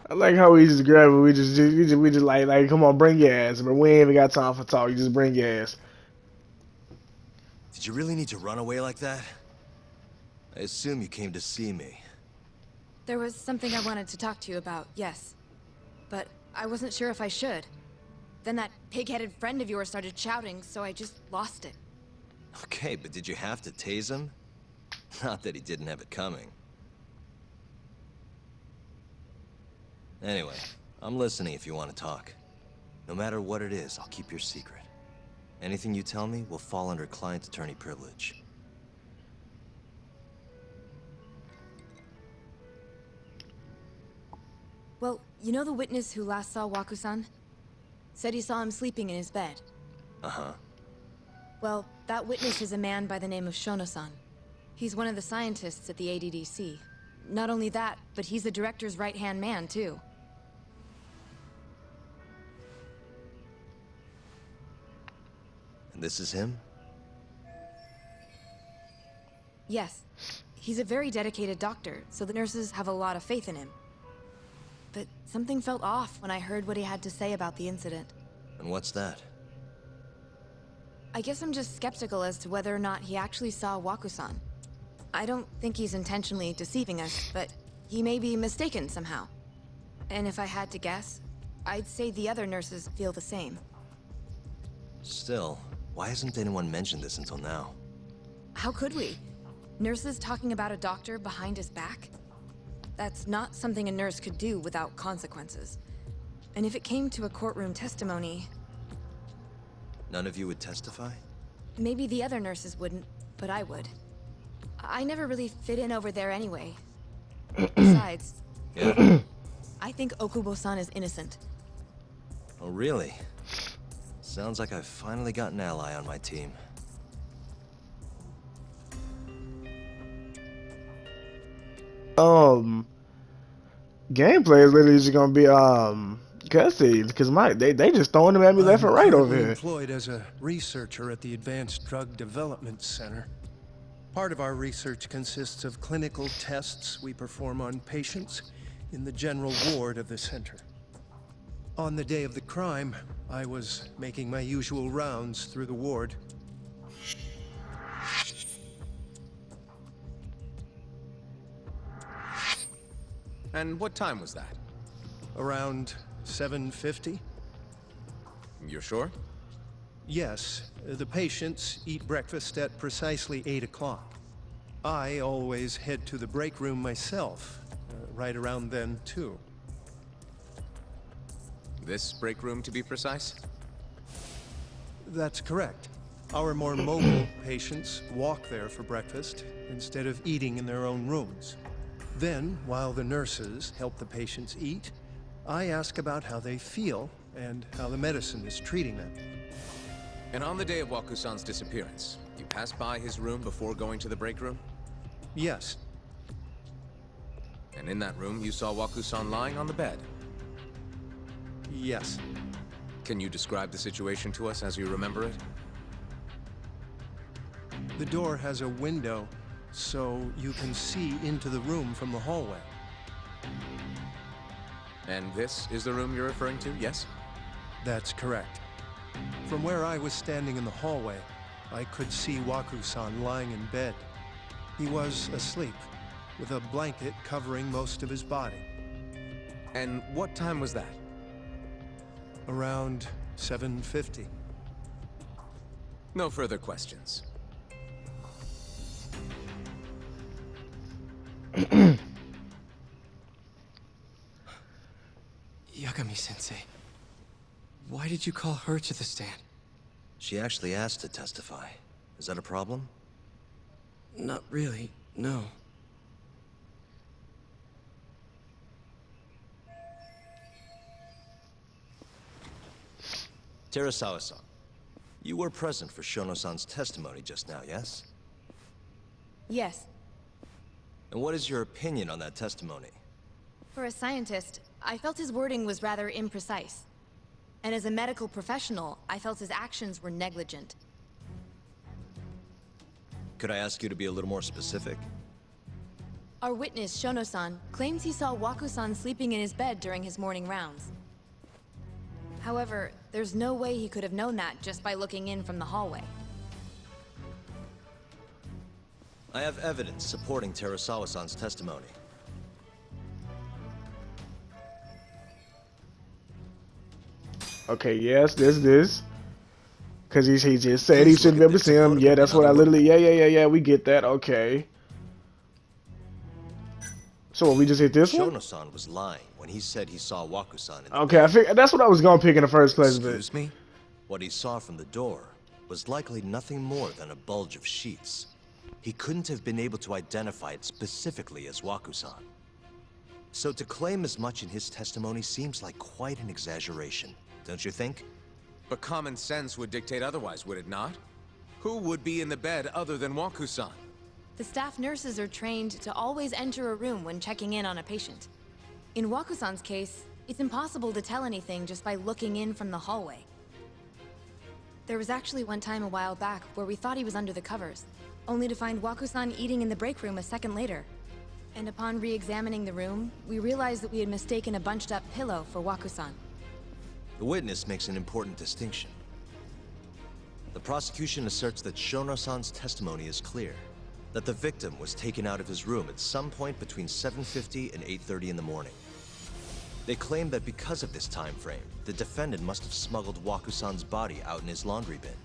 I like how we just grab it. We just like, come on, bring your ass. But we ain't even got time for talk. You just bring your ass. Did you really need to run away like that? I assume you came to see me. There was something I wanted to talk to you about, yes. But I wasn't sure if I should. Then that pig-headed friend of yours started shouting, so I just lost it. Okay, but did you have to tase him? Not that he didn't have it coming. Anyway, I'm listening if you want to talk. No matter what it is, I'll keep your secret. Anything you tell me will fall under client attorney privilege. Well, you know the witness who last saw Waku-san? Said he saw him sleeping in his bed. Uh-huh. Well, that witness is a man by the name of Shono-san. He's one of the scientists at the ADDC. Not only that, but he's the director's right-hand man, too. And this is him? Yes. He's a very dedicated doctor, so the nurses have a lot of faith in him. But something felt off when I heard what he had to say about the incident. And what's that? I guess I'm just skeptical as to whether or not he actually saw Waku-san. I don't think he's intentionally deceiving us, but he may be mistaken somehow. And if I had to guess, I'd say the other nurses feel the same. Still, why hasn't anyone mentioned this until now? How could we? Nurses talking about a doctor behind his back? That's not something a nurse could do without consequences. And if it came to a courtroom testimony... None of you would testify? Maybe the other nurses wouldn't, but I would. I never really fit in over there anyway. Besides, Yeah? I think Okubo-san is innocent. Oh, really? Sounds like I've finally got an ally on my team. Gameplay is literally just gonna be cutscenes because they just throwing them at me left and right over here. Employed as a researcher at the Advanced Drug Development Center. Part of our research consists of clinical tests we perform on patients in the general ward of the center. On the day of the crime, I was making my usual rounds through the ward. And what time was that? Around 7:50? You're sure? Yes, the patients eat breakfast at precisely 8 o'clock. I always head to the break room myself, right around then too. This break room, to be precise? That's correct. Our more mobile patients walk there for breakfast instead of eating in their own rooms. Then, while the nurses help the patients eat, I ask about how they feel and how the medicine is treating them. And on the day of Waku-san's disappearance, you passed by his room before going to the break room? Yes. And in that room, you saw Waku-san lying on the bed? Yes. Can you describe the situation to us as you remember it? The door has a window, so you can see into the room from the hallway. And this is the room you're referring to, yes? That's correct. From where I was standing in the hallway, I could see Waku-san lying in bed. He was asleep, with a blanket covering most of his body. And what time was that? Around 7:50. No further questions. Yagami-sensei, why did you call her to the stand? She actually asked to testify. Is that a problem? Not really, no. Terasawa-san, you were present for Shono-san's testimony just now, yes? Yes. And what is your opinion on that testimony? For a scientist, I felt his wording was rather imprecise. And as a medical professional, I felt his actions were negligent. Could I ask you to be a little more specific? Our witness, Shono-san, claims he saw Waku-san sleeping in his bed during his morning rounds. However, there's no way he could have known that just by looking in from the hallway. I have evidence supporting Terasawa-san's testimony. Okay, yes, this. Cause he just said he shouldn't be able to see him. Yeah, that's what I literally. Yeah. We get that. Okay. So we just hit this one. Shono-san was lying when he said he saw Waku-san. Okay, I figured that's what I was gonna pick in the first place. Excuse me? What he saw from the door was likely nothing more than a bulge of sheets. He couldn't have been able to identify it specifically as Waku-san. So to claim as much in his testimony seems like quite an exaggeration, don't you think? But common sense would dictate otherwise, would it not? Who would be in the bed other than Waku-san? The staff nurses are trained to always enter a room when checking in on a patient. In Waku-san's case, it's impossible to tell anything just by looking in from the hallway. There was actually one time a while back where we thought he was under the covers, only to find Waku-san eating in the break room a second later. And upon re-examining the room, we realized that we had mistaken a bunched-up pillow for Waku-san. The witness makes an important distinction. The prosecution asserts that Shono-san's testimony is clear, that the victim was taken out of his room at some point between 7:50 and 8:30 in the morning. They claim that because of this time frame, the defendant must have smuggled Waku-san's body out in his laundry bin.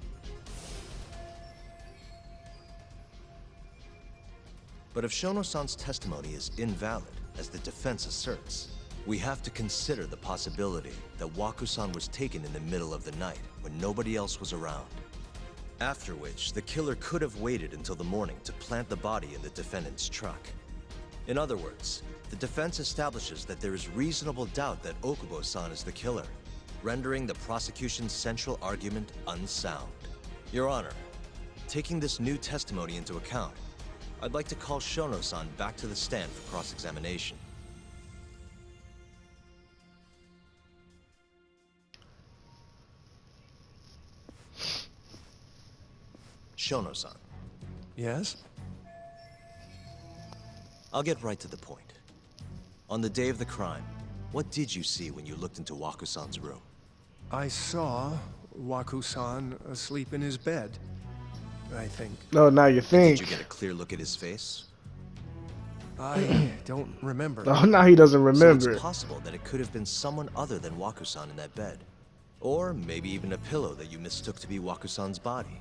But if Shono-san's testimony is invalid, as the defense asserts, we have to consider the possibility that Waku-san was taken in the middle of the night when nobody else was around. After which, the killer could have waited until the morning to plant the body in the defendant's truck. In other words, the defense establishes that there is reasonable doubt that Okubo-san is the killer, rendering the prosecution's central argument unsound. Your Honor, taking this new testimony into account, I'd like to call Shono-san back to the stand for cross-examination. Shono-san. Yes? I'll get right to the point. On the day of the crime, what did you see when you looked into Waku-san's room? I saw Waku-san asleep in his bed, I think. No, now you think. Did you get a clear look at his face? I don't remember. Oh, now he doesn't remember So it. it's possible that it could have been someone other than Waku-san in that bed. Or maybe even a pillow that you mistook to be Waku-san's body.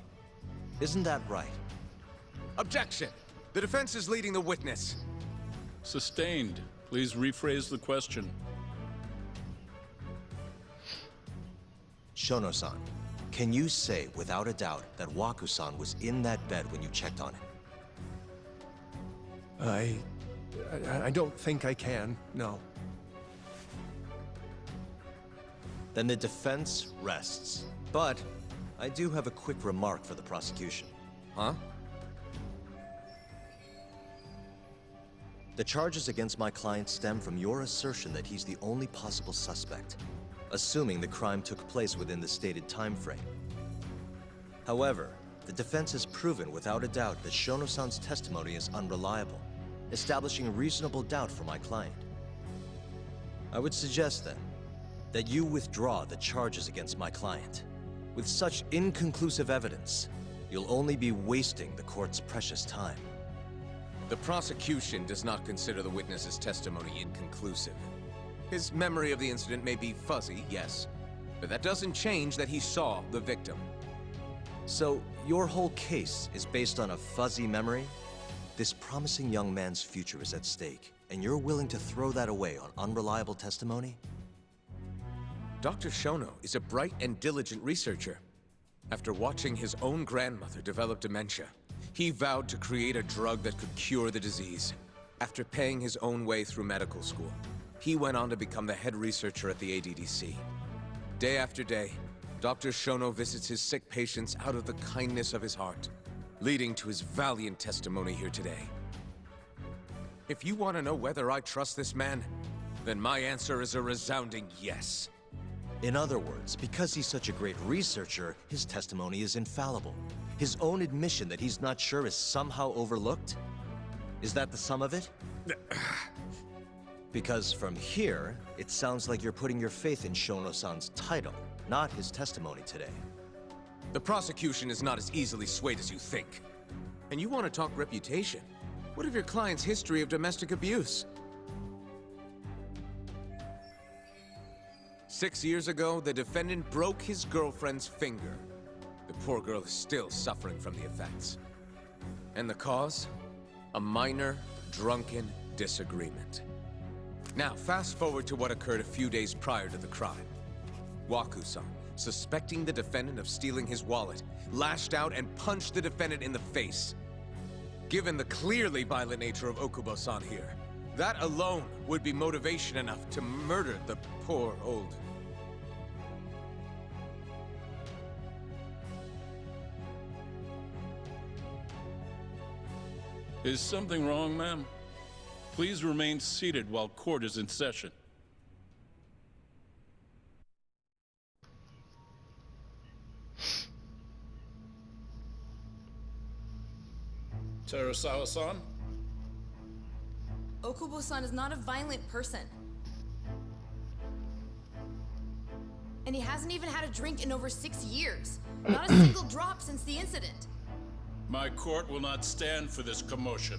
Isn't that right? Objection! The defense is leading the witness. Sustained. Please rephrase the question. Shono-san, can you say without a doubt that Waku-san was in that bed when you checked on him? I don't think I can, no. Then the defense rests. But I do have a quick remark for the prosecution. Huh? The charges against my client stem from your assertion that he's the only possible suspect, assuming the crime took place within the stated time frame. However, the defense has proven without a doubt that Shono-san's testimony is unreliable, establishing reasonable doubt for my client. I would suggest then that you withdraw the charges against my client. With such inconclusive evidence, you'll only be wasting the court's precious time. The prosecution does not consider the witness's testimony inconclusive. His memory of the incident may be fuzzy, yes, but that doesn't change that he saw the victim. So, your whole case is based on a fuzzy memory? This promising young man's future is at stake, and you're willing to throw that away on unreliable testimony? Dr. Shono is a bright and diligent researcher. After watching his own grandmother develop dementia, he vowed to create a drug that could cure the disease. After paying his own way through medical school, he went on to become the head researcher at the ADDC. Day after day, Dr. Shono visits his sick patients out of the kindness of his heart, leading to his valiant testimony here today. If you want to know whether I trust this man, then my answer is a resounding yes. In other words, because he's such a great researcher, his testimony is infallible. His own admission that he's not sure is somehow overlooked? Is that the sum of it? Because from here, it sounds like you're putting your faith in Shono-san's title, not his testimony today. The prosecution is not as easily swayed as you think. And you want to talk reputation? What of your client's history of domestic abuse? 6 years ago, the defendant broke his girlfriend's finger. The poor girl is still suffering from the effects. And the cause? A minor, drunken disagreement. Now, fast forward to what occurred a few days prior to the crime. Waku-san, suspecting the defendant of stealing his wallet, lashed out and punched the defendant in the face. Given the clearly violent nature of Okubo-san here, that alone would be motivation enough to murder the poor old... Is something wrong, ma'am? Please remain seated while court is in session. Terasawa-san? Okubo-san is not a violent person. And he hasn't even had a drink in over 6 years. Not a single drop since the incident. My court will not stand for this commotion.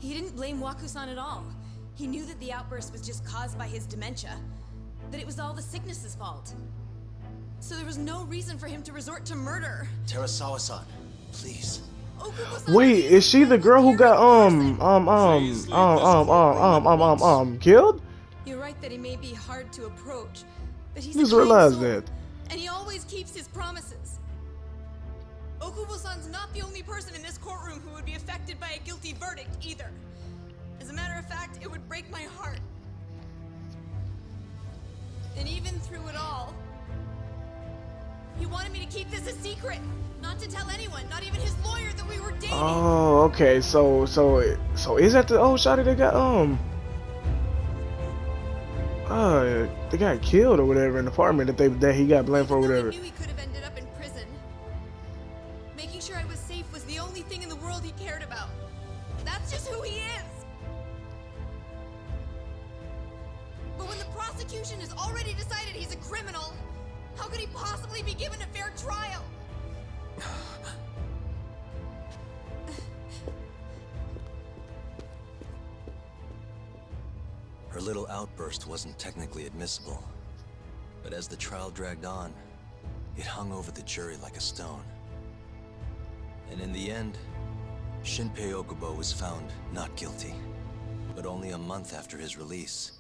He didn't blame Waku-san at all. He knew that the outburst was just caused by his dementia. That it was all the sickness's fault. So there was no reason for him to resort to murder. Terasawa-san, please. Wait, is she the girl who got killed? You're right that he may be hard to approach, but he's Just a kind realized soul, that. and he always keeps his promises. Okubo-san's not the only person in this courtroom who would be affected by a guilty verdict either. As a matter of fact, it would break my heart. And even through it all, he wanted me to keep this a secret, not to tell anyone, not even his lawyer, that we were dating. Oh, okay. So is that the old shawty that got they got killed or whatever in the apartment that he got blamed for or whatever. He knew he could have ended up in prison. Making sure I was safe was the only thing in the world he cared about. That's just who he is. But when the prosecution has already decided he's a criminal, how could he possibly be given a fair trial? Her little outburst wasn't technically admissible, but as the trial dragged on, it hung over the jury like a stone. And in the end, Shinpei Okubo was found not guilty. But only a month after his release,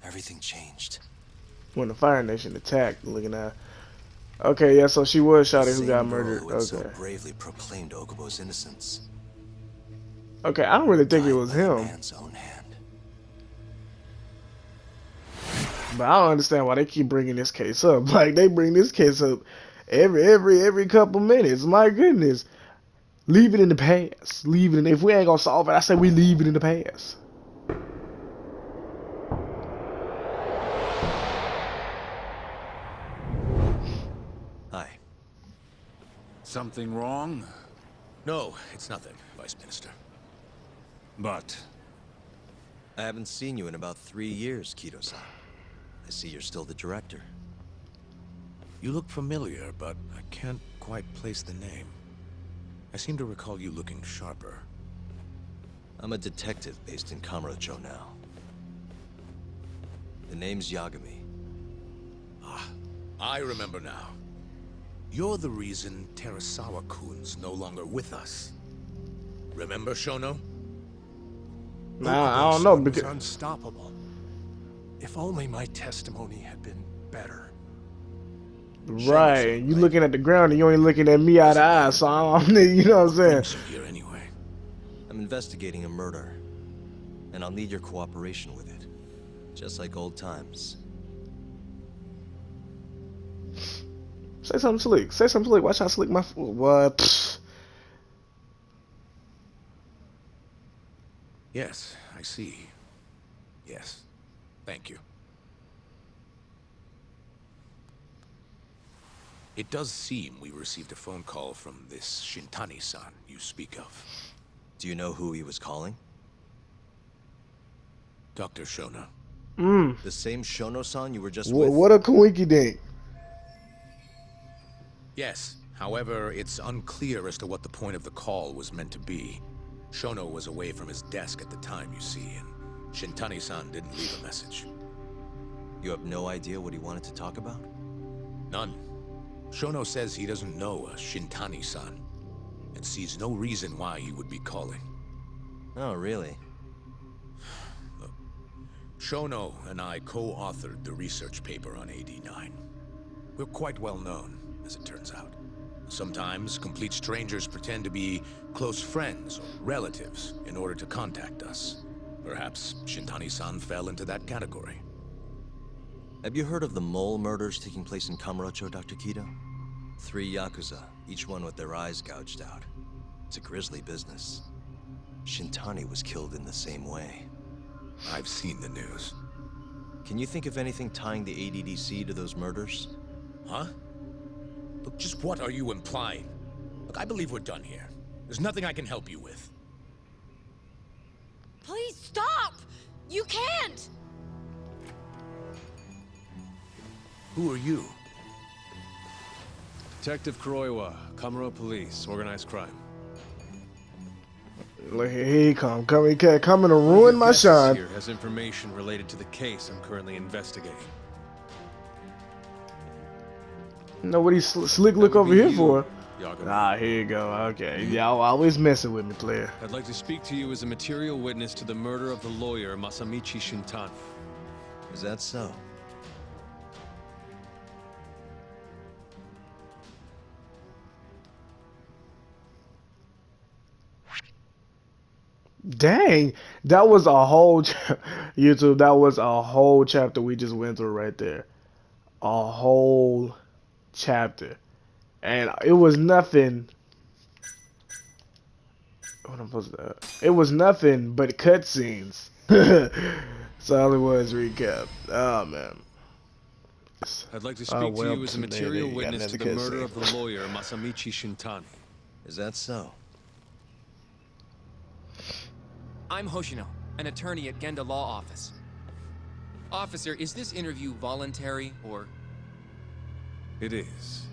everything changed. When the Fire Nation attacked, looking at. Okay, yeah, so she was shot who got murdered. Who had so Okay. bravely proclaimed Okubo's innocence. Okay, I don't really think it was him. Man's own hand. But I don't understand why they keep bringing this case up. Like, they bring this case up every couple minutes. My goodness. Leave it in the past. Leave it in. If we ain't gonna solve it, I say we leave it in the past. Hi. Something wrong? No, it's nothing, Vice Minister. But I haven't seen you in about 3 years, Keto-san. I see you're still the director. You look familiar, but I can't quite place the name. I seem to recall you looking sharper. I'm a detective based in Kamurocho now. The name's Yagami. Ah, I remember now. You're the reason Terasawa-kun's no longer with us. Remember, Shono? Nah, I don't know because because unstoppable. If only my testimony had been better. right, you looking at the ground and you ain't looking at me eye to eye, so I don't, you know what I'm saying? Here anyway. I'm investigating a murder, and I'll need your cooperation with it. Just like old times. Say something slick. Say something slick. Watch how slick my what? Yes, I see. Yes. Thank you. It does seem we received a phone call from this Shintani-san you speak of. Do you know who he was calling? Dr. Shono. The same Shono-san you were just with? What a coinky dink. Yes. However, it's unclear as to what the point of the call was meant to be. Shono was away from his desk at the time, you see, and Shintani-san didn't leave a message. You have no idea what he wanted to talk about? None. Shono says he doesn't know a Shintani-san, and sees no reason why he would be calling. Oh, really? Look, Shono and I co-authored the research paper on AD9. We're quite well known, as it turns out. Sometimes, complete strangers pretend to be close friends or relatives in order to contact us. Perhaps Shintani-san fell into that category. Have you heard of the mole murders taking place in Kamurocho, Dr. Keto? 3 Yakuza, each one with their eyes gouged out. It's a grisly business. Shintani was killed in the same way. I've seen the news. Can you think of anything tying the ADDC to those murders? Huh? Look, just what are you implying? Look, I believe we're done here. There's nothing I can help you with. Please stop! You can't! Who are you? Detective Kuroiwa, Kamuro Police, Organized Crime. Look, here he come. Coming to ruin my shine. Here has information related to the case I'm currently investigating. You know what he slick look over here for? Yagami. Ah, here you go. Okay. Y'all always messing with me, player. I'd like to speak to you as a material witness to the murder of the lawyer Masamichi Shintani. Is that so? Dang, that was a whole YouTube. That was a whole chapter we just went through right there. A whole chapter, and it was nothing. What I'm supposed to? It was nothing but cutscenes. That's all it was. Recap. Oh man. I'd like to speak to you as a material you got witness to another the murder cutscene. of the lawyer Masamichi Shintani. Is that so? I'm Hoshino, an attorney at Genda Law Office. Officer, is this interview voluntary, or...? It is.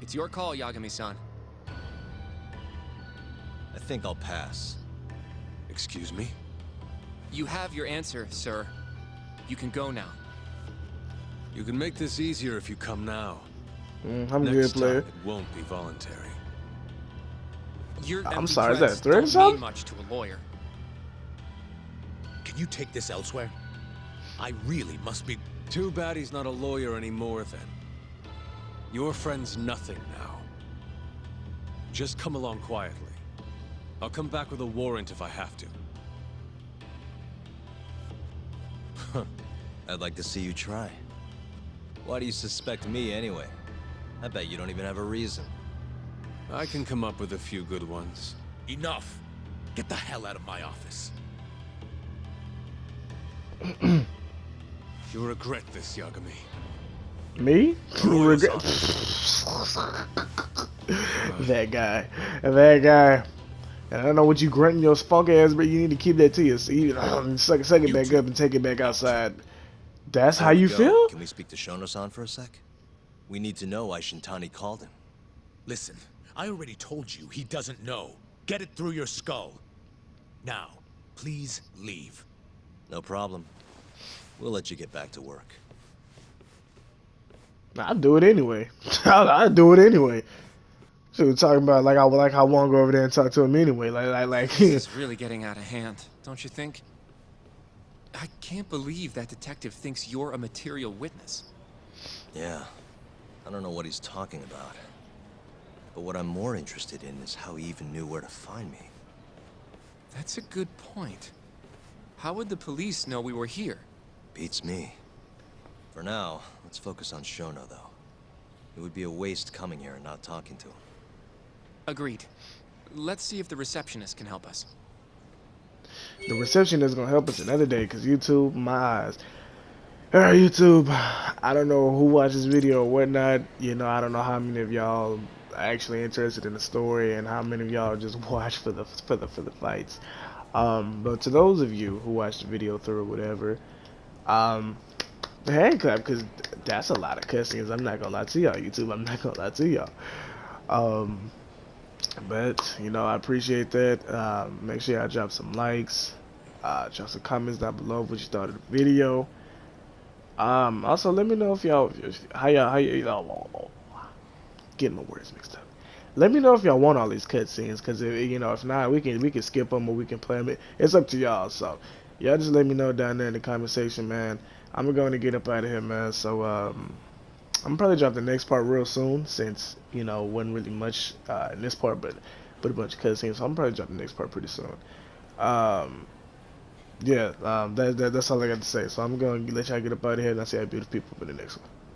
It's your call, Yagami-san. I think I'll pass. Excuse me? You have your answer, sir. You can go now. You can make this easier if you come now. I'm Next good, player. time, it won't be voluntary. Your I'm empty sorry, is that a threats threat or don't something? mean much to a lawyer. Can you take this elsewhere? I really must be... Too bad he's not a lawyer anymore, then. Your friend's nothing now. Just come along quietly. I'll come back with a warrant if I have to. I'd like to see you try. Why do you suspect me anyway? I bet you don't even have a reason. I can come up with a few good ones. Enough! Get the hell out of my office. You'll regret this, Yagami. Me? Regret. That guy. That guy. And I don't know what you grunting your spunk ass, but you need to keep that to yourself. Suck it back up and take it back outside. That's how you feel? Can we speak to Shono-san for a sec? We need to know why Shintani called him. Listen, I already told you he doesn't know. Get it through your skull. Now, please leave. No problem. We'll let you get back to work. I'll do it anyway. I'll do it anyway. So we're talking about I want to go over there and talk to him anyway. This is really getting out of hand, don't you think? I can't believe that detective thinks you're a material witness. Yeah. I don't know what he's talking about. But what I'm more interested in is how he even knew where to find me. That's a good point. How would the police know we were here? Beats me. For now, let's focus on Shono, though. It would be a waste coming here and not talking to him. Agreed. Let's see if the receptionist can help us. The reception is going to help us another day, because YouTube, my eyes. Alright, YouTube, I don't know who watched this video or whatnot. You know, I don't know how many of y'all are actually interested in the story and how many of y'all just watch for the fights. But to those of you who watched the video through or whatever, hand clap, because that's a lot of cussings. I'm not going to lie to y'all, YouTube. I'm not going to lie to y'all. But, you know, I appreciate that. Make sure y'all drop some likes. Drop some comments down below what you thought of the video. Also, let me know if y'all, how y'all, getting my words mixed up. Let me know if y'all want all these cutscenes, because you know, if not, we can skip them or we can play them. It's up to y'all. So, y'all just let me know down there in the comment section, man. I'm going to get up out of here, man. So, I'm probably drop the next part real soon, since you know wasn't really much in this part, but a bunch of cutscenes. So I'm probably drop the next part pretty soon. Yeah, that's all I got to say. So I'm gonna let y'all get up out of here, and I'll see y'all beautiful people in the next one.